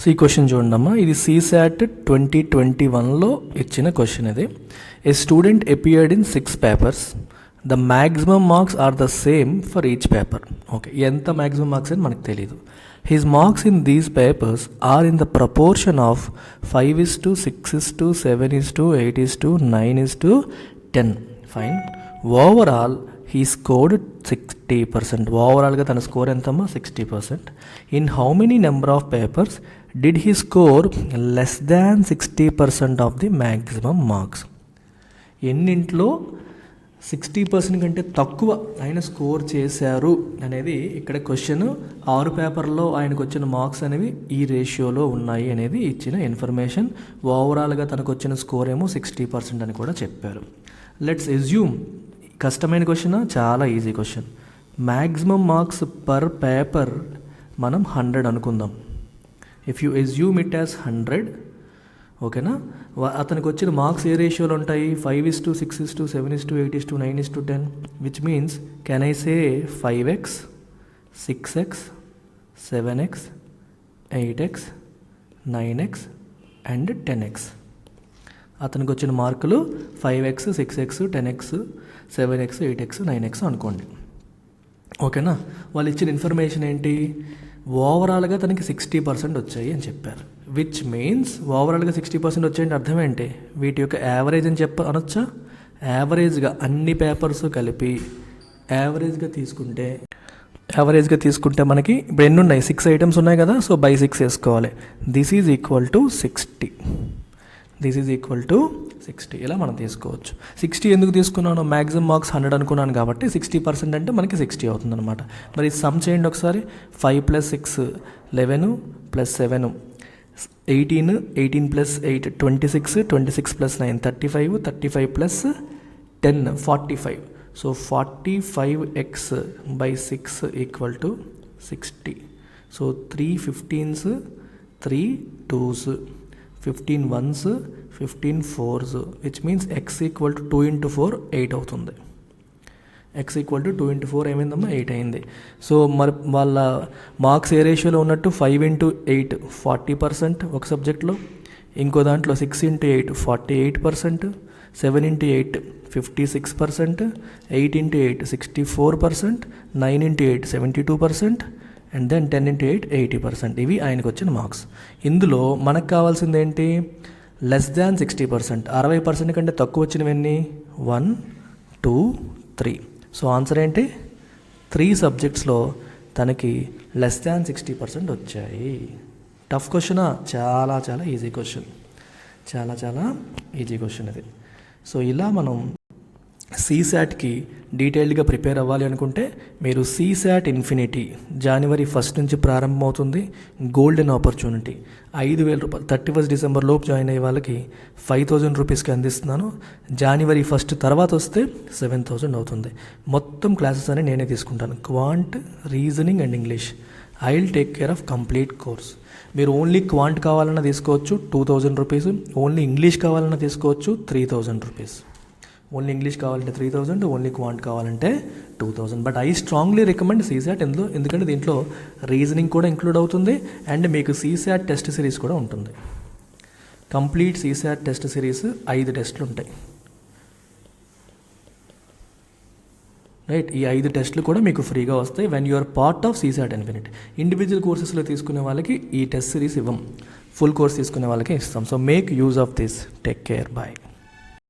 So ఈ question చూడండమ్మా, ఇది CSAT 2021లో ఇచ్చిన క్వశ్చన్ ఇది. A student appeared in 6 papers, the maximum marks are the same for each paper. Okay, ఎంత maximum marks అని మనకు తెలీదు. His marks in these papers are in the proportion of 5:6:7:8:9:10. Fine. Overall he scored 60%. ఓవరాల్గా తన score ఎంతమ్మా? 60%. In how many number of papers did he score less than 60% of the maximum marks? ఎన్నింట్లో 60% కంటే తక్కువ ఆయన స్కోర్ చేశారు అనేది ఇక్కడ క్వశ్చన్. 6 పేపర్లో ఆయనకు వచ్చిన మార్క్స్ అనేవి ఈ రేషియోలో ఉన్నాయి అనేది ఇచ్చిన ఇన్ఫర్మేషన్. ఓవరాల్గా తనకు వచ్చిన స్కోర్ ఏమో 60% అని కూడా చెప్పారు. లెట్స్ ఎజ్యూమ్, కష్టమైన క్వశ్చన్, చాలా easy question. Maximum marks per paper మనం 100 అనుకుందాం. If you assume it as 100, ఓకేనా? అతనికి వచ్చిన మార్క్స్ ఏ రేషియోలో ఉంటాయి? 5:6:7:8:9:10, which means can I say 5x, 6x, 7x, 8x, 9x and 10x. అతనికి వచ్చిన మార్కులు 5x, 6x, 10x, 7x, 8x, 9x అనుకోండి, ఓకేనా? వాళ్ళు ఇచ్చిన ఇన్ఫర్మేషన్ ఏంటి? ఓవరాల్గా తనకి 60% వచ్చాయి అని చెప్పారు. విచ్ మీన్స్ ఓవరాల్గా 60% వచ్చాయంటే అర్థం ఏంటి? వీటి యొక్క యావరేజ్ అని అనొచ్చా? యావరేజ్గా అన్ని పేపర్స్ కలిపి యావరేజ్గా తీసుకుంటే మనకి ఇప్పుడు ఎన్ని ఉన్నాయి? 6 ఐటమ్స్ ఉన్నాయి కదా, సో బై 6 వేసుకోవాలి. This is equal to 60. ఇలా మనం తీసుకోవచ్చు. 60 ఎందుకు తీసుకున్నాను? మ్యాక్సిమం మార్క్స్ 100 అనుకున్నాను కాబట్టి 60% అంటే మనకి 60 అవుతుంది అనమాట. మరి సమ్ చేయండి ఒకసారి. 5 + 6 11 + 7 18, 18 + 8 26, 26 + 9 35, 35 + 10 45. So 45x by 6 = 60. So 3 15s, 3 2s, 15 1s, 15 4s, which means x = 2 × 4 8 అవుతుంది. x = 2 × 4 ఏమైందమ్మా? 8 అయింది. సో మరి వాళ్ళ మార్క్స్ ఏ రేషియోలో ఉన్నట్టు? 5 × 8 40% ఒక సబ్జెక్ట్లో, ఇంకో దాంట్లో 6 × 8 48%, 7 × 8 56%, 8 × 8 64%, 9 × 8 72%, అండ్ దెన్ 10 × 8 80%. ఇవి ఆయనకు వచ్చిన మార్క్స్. ఇందులో మనకు కావాల్సింది ఏంటి? Less than 60%. 60% కంటే తక్కువ వచ్చినవన్నీ 1 2 3. సో ఆన్సర్ ఏంటి? 3 సబ్జెక్ట్స్లో తనకి లెస్ దాన్ 60% వచ్చాయి. టఫ్ క్వశ్చనా? చాలా ఈజీ క్వశ్చన్. చాలా ఈజీ క్వశ్చన్ ఇది. సో ఇలా మనం CSATకి డీటెయిల్డ్గా ప్రిపేర్ అవ్వాలి అనుకుంటే మీరు CSAT ఇన్ఫినిటీ జనవరి 1 నుంచి ప్రారంభమవుతుంది. గోల్డెన్ ఆపర్చునిటీ 5,000 రూపాయలు 31 డిసెంబర్ లోపు జాయిన్ అయ్యే వాళ్ళకి 5,000 రూపీస్కి అందిస్తున్నాను. జనవరి 1 తర్వాత వస్తే 7,000 అవుతుంది. మొత్తం క్లాసెస్ అని నేనే తీసుకుంటాను. Quant, reasoning and English. I will take care of complete course. మీరు ఓన్లీ క్వాంట్ కావాలన్నా తీసుకోవచ్చు 2,000 రూపీస్, ఓన్లీ ఇంగ్లీష్ కావాలన్నా తీసుకోవచ్చు 3,000 రూపీస్. ఓన్లీ ఇంగ్లీష్ కావాలంటే 3,000, ఓన్లీ క్వాంట్ కావాలంటే 2,000. But I strongly recommend CSAT. ఎందుకంటే దీంట్లో రీజనింగ్ కూడా ఇంక్లూడ్ అవుతుంది అండ్ మీకు CSAT టెస్ట్ సిరీస్ కూడా ఉంటుంది. కంప్లీట్ CSAT టెస్ట్ సిరీస్ 5 టెస్టులు ఉంటాయి, రైట్? ఈ 5 టెస్టులు కూడా మీకు ఫ్రీగా వస్తాయి when you are part of CSAT infinity. Individual కోర్సెస్లో తీసుకునే వాళ్ళకి ఈ టెస్ట్ సిరీస్ ఇవ్వం, ఫుల్ కోర్స్ తీసుకునే వాళ్ళకి ఇస్తాం. So make use of this. Take care. Bye.